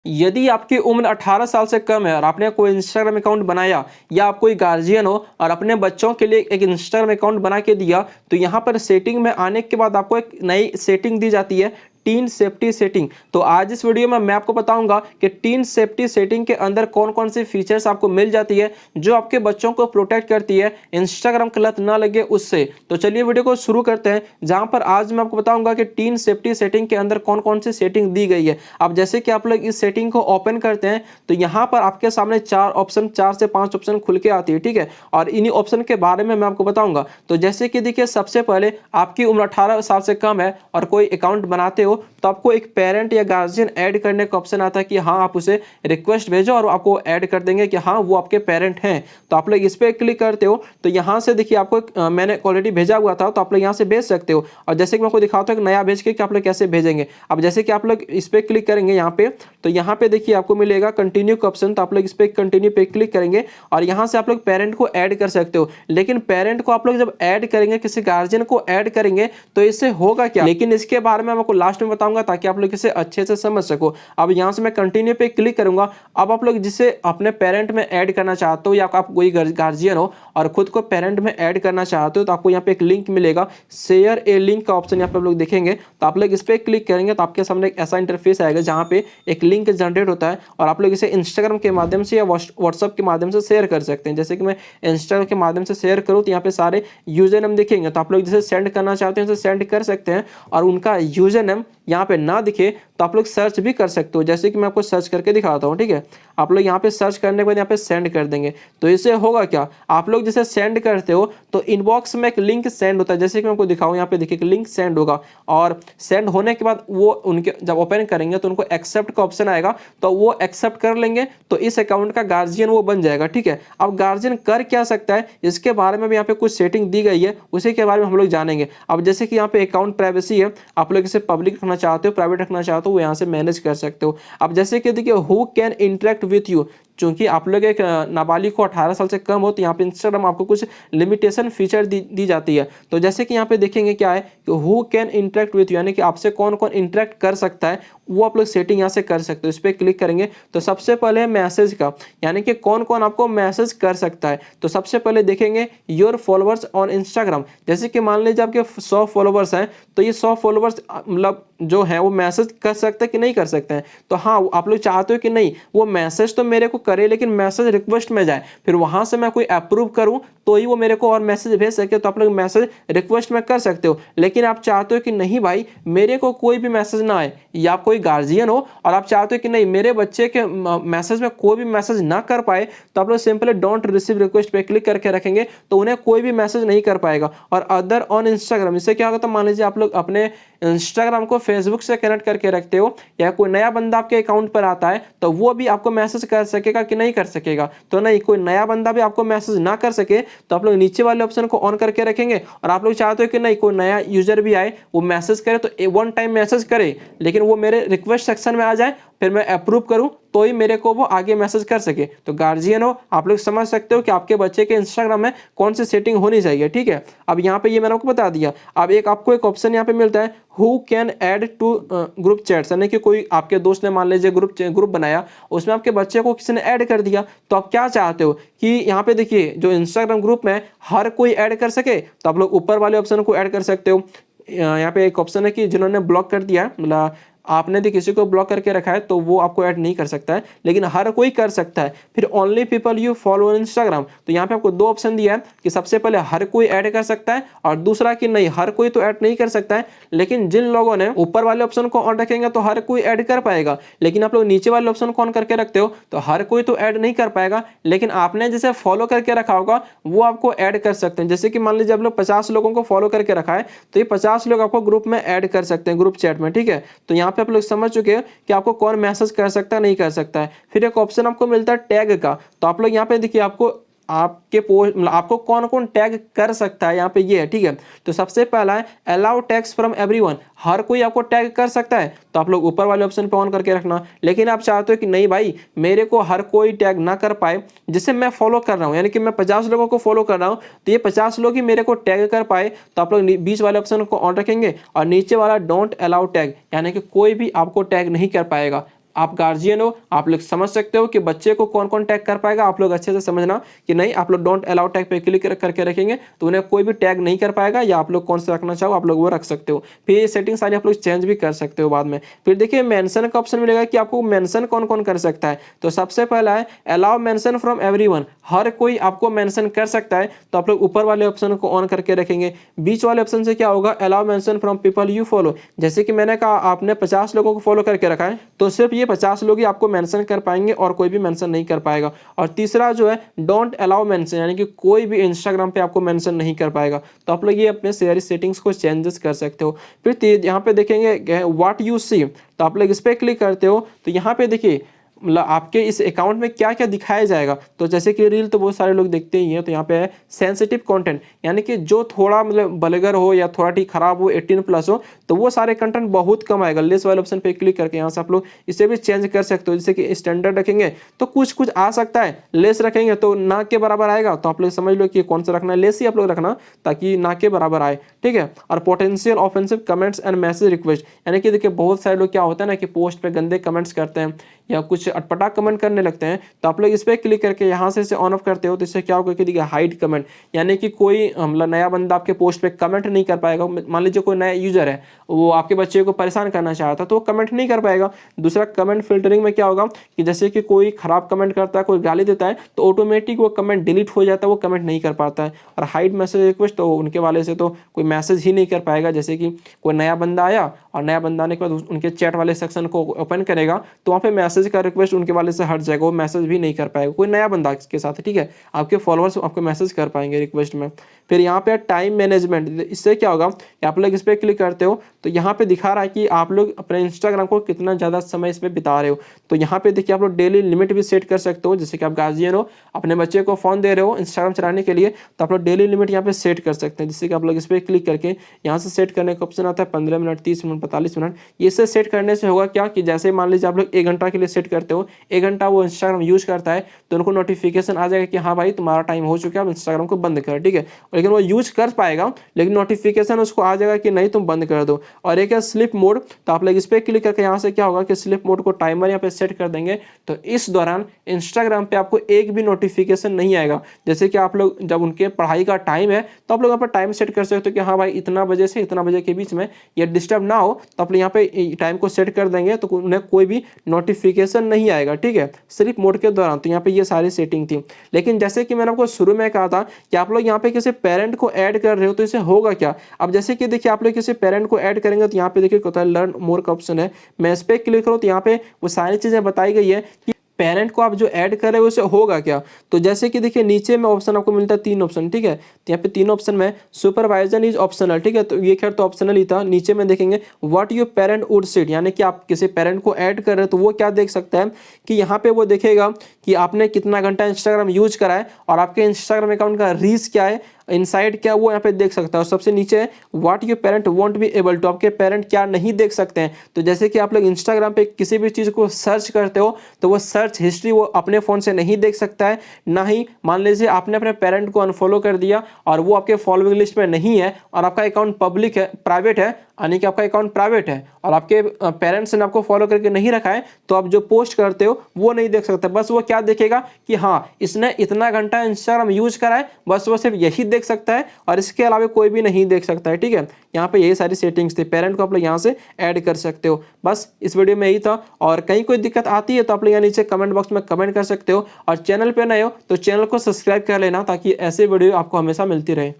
यदि आपकी उम्र 18 साल से कम है और आपने कोई इंस्टाग्राम अकाउंट बनाया या आप कोई गार्जियन हो और अपने बच्चों के लिए एक इंस्टाग्राम अकाउंट बना के दिया, तो यहाँ पर सेटिंग में आने के बाद आपको एक नई सेटिंग दी जाती है, टीन सेफ्टी सेटिंग। तो आज इस वीडियो में मैं आपको बताऊंगा कि टीन सेफ्टी सेटिंग के अंदर कौन कौन सी फीचर्स आपको मिल जाती है जो आपके बच्चों को प्रोटेक्ट करती है, इंस्टाग्राम की लत ना लगे उससे। तो चलिए वीडियो को शुरू करते हैं, जहां पर आज मैं आपको बताऊंगा कि टीन सेफ्टी सेटिंग के अंदर कौन कौन सी सेटिंग दी गई है। अब जैसे कि आप लोग इस सेटिंग को ओपन करते हैं तो यहाँ पर आपके सामने चार से पांच ऑप्शन खुल के आती है, ठीक है। और इन्हीं ऑप्शन के बारे में मैं आपको बताऊंगा। तो जैसे कि देखिए, सबसे पहले आपकी उम्र 18 साल से कम है और कोई अकाउंट बनाते हो तो आपको एक पेरेंट या गार्जियन ऐड करने का ऑप्शन आता है कि हाँ, आप उसे रिक्वेस्ट भेजो और आपको ऐड कर देंगे कि हाँ, वो आपके पेरेंट हैं। तो आप लोग इस पर क्लिक करते हो तो यहाँ से देखिए, आपको मैंने ऑलरेडी भेजा हुआ था तो आप लोग यहाँ से भेज सकते हो। और जैसे कि मैं आपको दिखाता हूँ नया भेज के कि आप लोग कैसे भेजेंगे। अब जैसे कि आप लोग इस पर क्लिक करेंगे यहाँ पे, तो यहाँ पे देखिए आपको मिलेगा कंटिन्यू का ऑप्शन। तो आप लोग इस पर कंटिन्यू पे क्लिक करेंगे और यहाँ से आप लोग पेरेंट को ऐड कर सकते हो। लेकिन पेरेंट को आप लोग जब ऐड करेंगे, किसी गार्जियन को ऐड करेंगे, तो इससे होगा क्या, लेकिन इसके बारे में आपको लास्ट में बताऊंगा ताकि आप लोग इसे अच्छे से समझ सको। अब यहाँ से मैं कंटिन्यू पे क्लिक करूंगा। अब आप लोग जिसे अपने पेरेंट में ऐड करना चाहते हो या आप कोई गार्जियन हो और खुद को पेरेंट में ऐड करना चाहते हो, तो आपको यहाँ पे एक लिंक मिलेगा, शेयर ए लिंक का ऑप्शन यहाँ पे आप लोग देखेंगे। तो आप लोग इस पर क्लिक करेंगे तो आपके सामने एक ऐसा इंटरफेस आएगा जहाँ पे एक लिंक जनरेट होता है और आप लोग इसे इंस्टाग्राम के माध्यम से या व्हाट्सअप के माध्यम से शेयर कर सकते हैं। जैसे कि मैं इंस्टाग्राम के माध्यम से शेयर करूँ तो यहाँ पे सारे यूजर नेम दिखेंगे। तो आप लोग जिसे सेंड करना चाहते हैं उसे सेंड कर सकते हैं और उनका यूजर नेम यहाँ पे ना दिखे तो आप लोग सर्च भी कर सकते हो। जैसे कि मैं आपको सर्च करके दिखाता हूँ, ठीक है। आप लोग यहाँ पे सर्च करने के बाद यहाँ पे सेंड कर देंगे। तो इससे होगा क्या, आप लोग जैसे सेंड करते हो तो इनबॉक्स में एक लिंक सेंड होता है। जैसे कि मैं आपको दिखाऊँ, यहाँ पे देखिए एक लिंक सेंड होगा और सेंड होने के बाद वो उनके जब ओपन करेंगे तो उनको एक्सेप्ट का ऑप्शन आएगा, तो वो एक्सेप्ट कर लेंगे तो इस अकाउंट का गार्जियन वो बन जाएगा, ठीक है। अब गार्जियन कर क्या सकता है इसके बारे में भी यहाँ पे कुछ सेटिंग दी गई है, उसी के बारे में हम लोग जानेंगे। अब जैसे कि यहाँ पे अकाउंट प्राइवेसी है, आप लोग इसे पब्लिक रखना चाहते हो, प्राइवेट रखना चाहते हो, वो यहाँ से मैनेज कर सकते हो। अब जैसे कि देखिए, who can interact with you, चूंकि आप लोग एक नाबालिग को 18 साल से कम हो तो यहाँ पे इंस्टाग्राम आपको कुछ लिमिटेशन फीचर दी जाती है। तो जैसे कि यहाँ पे देखेंगे क्या है कि who can interact with you, यानी कि आपसे कौन कौन इंटरेक्ट कर सकता है, वो आप लोग सेटिंग यहाँ से कर सकते हो। इस पर क्लिक करेंगे तो सबसे पहले मैसेज का, यानी कि कौन कौन आपको मैसेज कर सकता है। तो सबसे पहले देखेंगे योर फॉलोअर्स ऑन इंस्टाग्राम। जैसे कि मान लीजिए आपके 100 फॉलोअर्स हैं, तो ये 100 फॉलोअर्स मतलब जो है वो मैसेज कर सकते हैं कि नहीं कर सकते हैं। तो हाँ, आप लोग चाहते हो कि नहीं वो मैसेज तो मेरे को करे लेकिन मैसेज रिक्वेस्ट में जाए, फिर वहां से मैं कोई अप्रूव करूं तो ही वो मेरे को और मैसेज भेज सके, तो आप लोग मैसेज रिक्वेस्ट में कर सकते हो। लेकिन आप चाहते हो कि नहीं भाई, मेरे को कोई भी मैसेज ना आए, या आप कोई गार्जियन हो और आप चाहते हो कि नहीं मेरे बच्चे के मैसेज में कोई भी मैसेज ना कर पाए, तो आप लोग सिंपली डोंट रिसीव रिक्वेस्ट पे क्लिक करके रखेंगे तो उन्हें कोई भी मैसेज नहीं कर पाएगा। और अदर ऑन इंस्टाग्राम, इससे क्या होगा, तो मान लीजिए आप लोग अपने इंस्टाग्राम को फेसबुक से कनेक्ट करके रखते हो या कोई नया बंदा आपके अकाउंट पर आता है तो वो भी आपको मैसेज कर सकेगा कि नहीं कर सकेगा। तो नहीं, कोई नया बंदा भी आपको मैसेज ना कर सके तो आप लोग नीचे वाले ऑप्शन को ऑन करके रखेंगे। और आप लोग चाहते हो कि नहीं कोई नया यूजर भी आए वो मैसेज करे तो वन टाइम मैसेज करे, लेकिन वो मेरे रिक्वेस्ट सेक्शन में आ जाए, फिर मैं अप्रूव करूं तो ही मेरे को वो आगे मैसेज कर सके। तो गार्जियन हो, आप लोग समझ सकते हो कि आपके बच्चे के इंस्टाग्राम में कौन सी सेटिंग होनी चाहिए, ठीक है। अब यहाँ पे ये मैंने आपको बता दिया। अब आपको एक ऑप्शन यहाँ पे मिलता है, who can add to group chats, यानी कि कोई आपके दोस्त ने मान लीजिए ग्रुप बनाया, उसमें आपके बच्चे को किसी ने ऐड कर दिया, तो आप क्या चाहते हो कि यहाँ पे देखिए जो इंस्टाग्राम ग्रुप में हर कोई ऐड कर सके, तो आप लोग ऊपर वाले ऑप्शन को ऐड कर सकते हो। यहाँ पे एक ऑप्शन है कि जिन्होंने ब्लॉक कर दिया, मतलब आपने यदि किसी को ब्लॉक करके रखा है तो वो आपको ऐड नहीं कर सकता है, लेकिन हर कोई कर सकता है। फिर only people you follow on Instagram, तो यहाँ पे आपको दो ऑप्शन दिया है कि सबसे पहले हर कोई ऐड कर सकता है और दूसरा कि नहीं हर कोई तो ऐड नहीं कर सकता है, लेकिन जिन लोगों ने ऊपर वाले ऑप्शन को ऑन रखेंगे तो हर कोई ऐड कर पाएगा। लेकिन आप लोग नीचे वाले ऑप्शन को ऑन करके रखते हो तो हर कोई तो ऐड नहीं कर पाएगा, लेकिन आपने जैसे फॉलो करके रखा होगा वो आपको ऐड कर सकते हैं। जैसे कि मान लीजिए आप लोग 50 लोगों को फॉलो करके रखा है तो ये 50 लोग आपको ग्रुप में ऐड कर सकते हैं, ग्रुप चैट में, ठीक है। तो यहाँ पे आप लोग समझ चुके हैं कि आपको कौन मैसेज कर सकता है, नहीं कर सकता है। फिर एक ऑप्शन आपको मिलता है टैग का, तो आप लोग यहाँ पे देखिए आपको आपके पोस्ट मतलब आपको कौन कौन टैग कर सकता है, यहाँ पे ये है, ठीक है। तो सबसे पहला है अलाउ टैग्स फ्रॉम एवरीवन, हर कोई आपको टैग कर सकता है, तो आप लोग ऊपर वाले ऑप्शन पे ऑन करके रखना। लेकिन आप चाहते हो कि नहीं भाई मेरे को हर कोई टैग ना कर पाए, जिसे मैं फॉलो कर रहा हूँ, यानी कि मैं 50 लोगों को फॉलो कर रहा हूँ तो ये 50 लोग ही मेरे को टैग कर पाए, तो आप लोग बीच वाले ऑप्शन को ऑन रखेंगे और नीचे वाला डोंट अलाउ टैग, यानी कि कोई भी आपको टैग नहीं कर पाएगा। आप गार्जियन हो, आप लोग समझ सकते हो कि बच्चे को कौन कौन टैग कर पाएगा। आप लोग अच्छे से समझना कि नहीं, आप लोग डोंट अलाउ टैग पे क्लिक करके रखेंगे तो उन्हें कोई भी टैग नहीं कर पाएगा, या आप लोग कौन सा रखना चाहो आप लोग वो रख सकते हो। फिर ये सेटिंग सारी आप लोग चेंज भी कर सकते हो बाद में। फिर देखिए मेंशन का ऑप्शन मिलेगा कि आपको मेंशन कौन कौन कर सकता है। तो सबसे पहला है अलाउ मेंशन फ्रॉम एवरीवन, हर कोई आपको मेंशन कर सकता है। तो आप लोग ऊपर वाले ऑप्शन को ऑन करके रखेंगे। बीच वाले ऑप्शन से क्या होगा, allow mention from people you follow, जैसे कि मैंने कहा आपने 50 लोगों को फॉलो करके रखा है तो सिर्फ ये 50 लोग ही आपको मेंशन कर पाएंगे और कोई भी मेंशन नहीं कर पाएगा। और तीसरा जो है डोंट अलाउ मेंशन, यानी कि कोई भी इंस्टाग्राम पे आपको मेंशन नहीं कर पाएगा। तो आप लोग ये अपने सारी सेटिंग्स को चेंजेस कर सकते हो। फिर यहाँ पे देखेंगे व्हाट यू सी, तो आप लोग इस पर क्लिक करते हो तो यहाँ पे देखिए मतलब आपके इस अकाउंट में क्या क्या दिखाया जाएगा। तो जैसे कि रील तो बहुत सारे लोग देखते ही हैं, तो यहाँ पे है सेंसिटिव कंटेंट, यानी कि जो थोड़ा मतलब वल्गर हो या थोड़ा ठीक खराब हो, 18+ हो, तो वो सारे कंटेंट बहुत कम आएगा। लेस वाले ऑप्शन पे क्लिक करके यहाँ से आप लोग इसे भी चेंज कर सकते हो। जैसे कि स्टैंडर्ड रखेंगे तो कुछ कुछ आ सकता है, लेस रखेंगे तो ना के बराबर आएगा। तो आप लोग समझ लो कि कौन सा रखना है, लेस ही आप लोग रखना ताकि ना के बराबर आए, ठीक है। और potential offensive comments and message request, यानी कि देखिए बहुत सारे लोग क्या होता है ना कि पोस्ट पे गंदे कमेंट्स करते हैं या कुछ अटपटा कमेंट करने लगते हैं। तो आप लोग इस पर क्लिक करके यहाँ से इसे ऑन ऑफ करते हो तो इससे क्या होगा कि देखिए हाइड कमेंट, यानी कि कोई मतलब नया बंदा आपके पोस्ट पे कमेंट नहीं कर पाएगा। मान लीजिए कोई नया यूजर है, वो आपके बच्चे को परेशान करना चाहता तो वो कमेंट नहीं कर पाएगा। दूसरा कमेंट फिल्टरिंग में क्या होगा कि जैसे कि कोई खराब कमेंट करता है, कोई गाली देता है तो ऑटोमेटिक वो कमेंट डिलीट हो जाता है, वो कमेंट नहीं कर पाता है। और हाइड मैसेज रिक्वेस्ट, तो उनके वाले से तो कोई मैसेज ही नहीं कर पाएगा। जैसे कि कोई नया बंदा आया और नया बंदा आने के बाद उनके चैट वाले सेक्शन को ओपन करेगा तो वहाँ पे मैसेज का रिक्वेस्ट उनके वाले से हट जाएगा, वो मैसेज भी नहीं कर पाएगा कोई नया बंदा के साथ, ठीक है। आपके फॉलोअर्स आपको मैसेज कर पाएंगे रिक्वेस्ट में। फिर यहाँ पे टाइम मैनेजमेंट, इससे क्या होगा कि आप लोग इस पर क्लिक करते हो तो यहाँ पे दिखा रहा है कि आप लोग अपने इंस्टाग्राम को कितना ज़्यादा समय इस पर बिता रहे हो। तो यहाँ पे देखिए आप लोग डेली लिमिट भी सेट कर सकते हो। जैसे कि आप गार्जियन हो, अपने बच्चे को फ़ोन दे रहे हो इंस्टाग्राम चलाने के लिए, तो आप लोग डेली लिमिट यहाँ पे सेट कर सकते हैं। जिससे कि आप लोग इस पर क्लिक करके यहाँ से सेट करने का ऑप्शन आता है 15 मिनट, 30 मिनट, 45 मिनट। इससे सेट करने से होगा क्या कि जैसे मान लीजिए आप लोग 1 घंटा के लिए सेट करते हो, 1 घंटा वो इंस्टाग्राम यूज करता है तो उनको नोटिफिकेशन आ जाएगा कि हाँ भाई तुम्हारा टाइम हो चुका है, अब इंस्टाग्राम को बंद कर, ठीक है। लेकिन वो यूज कर पाएगा लेकिन नोटिफिकेशन उसको आ जाएगा कि नहीं तुम बंद कर दो। और एक है स्लिप मोड, तो आप लोग इस पर क्लिक करके यहाँ से क्या होगा कि स्लिप मोड को टाइमर यहाँ पे सेट कर देंगे तो इस दौरान इंस्टाग्राम पे आपको एक भी नोटिफिकेशन नहीं आएगा। जैसे कि आप लोग जब उनके पढ़ाई का टाइम है तो आप लोग यहाँ पर टाइम सेट कर सकते हो कि हाँ भाई इतना बजे से इतना बजे के बीच में ये डिस्टर्ब ना हो, तो आप लोग यहाँ पे टाइम को सेट कर देंगे तो उन्हें कोई भी नोटिफिकेशन नहीं आएगा, ठीक है, स्लिप मोड के दौरान। तो यहाँ पे ये सारी सेटिंग थी। लेकिन जैसे कि मैंने आपको शुरू में कहा था कि आप लोग यहाँ पे किसी पेरेंट को ऐड कर रहे हो तो इसे होगा क्या। अब जैसे कि देखिए आप लोग किसी पेरेंट को ऐड करेंगे तो यहाँ पे देखिए होता है लर्न मोर का ऑप्शन है, मैं इस पर क्लिक करूँ तो यहाँ पे वो सारी चीजें बताई गई है कि पेरेंट को आप जो ऐड कर रहे हो उसे होगा क्या। तो जैसे कि देखिए नीचे में ऑप्शन आपको मिलता है 3 ऑप्शन, ठीक है। तो यहाँ पे 3 ऑप्शन में सुपरवाइजर इज ऑप्शनल, ठीक है। तो ये खैर तो ऑप्शनल ही था। नीचे में देखेंगे what your parent would seat, यानी कि आप किसी पेरेंट को ऐड कर रहे हो तो वो क्या देख सकता है कि यहाँ पे वो देखेगा कि आपने कितना घंटा इंस्टाग्राम यूज करा है और आपके इंस्टाग्राम अकाउंट का रीच क्या है, इनसाइड क्या, वो यहाँ पे देख सकता है। और सबसे नीचे what your parent won't be able to, आपके पेरेंट क्या नहीं देख सकते हैं। तो जैसे कि आप लोग इंस्टाग्राम पे किसी भी चीज़ को सर्च करते हो तो वो सर्च हिस्ट्री वो अपने फ़ोन से नहीं देख सकता है। ना ही मान लीजिए आपने अपने पेरेंट को अनफॉलो कर दिया और वो आपके फॉलोइंग लिस्ट में नहीं है और आपका अकाउंट पब्लिक है, प्राइवेट है, यानी कि आपका अकाउंट प्राइवेट है और आपके पेरेंट्स ने आपको फॉलो करके नहीं रखा है, तो आप जो पोस्ट करते हो वो नहीं देख सकते। बस वो क्या देखेगा कि हाँ इसने इतना घंटा इंस्टाग्राम यूज करा है, बस वो सिर्फ यही देख सकता है और इसके अलावा कोई भी नहीं देख सकता है, ठीक है। यहाँ पे यही सारी सेटिंग्स थी। पेरेंट को आप लोग यहाँ से ऐड कर सकते हो। बस इस वीडियो में यही था। और कहीं कोई दिक्कत आती है तो आप लोग यहाँ नीचे कमेंट बॉक्स में कमेंट कर सकते हो। और चैनल पे नए हो तो चैनल को सब्सक्राइब कर लेना ताकि ऐसे वीडियो आपको हमेशा मिलती रहे।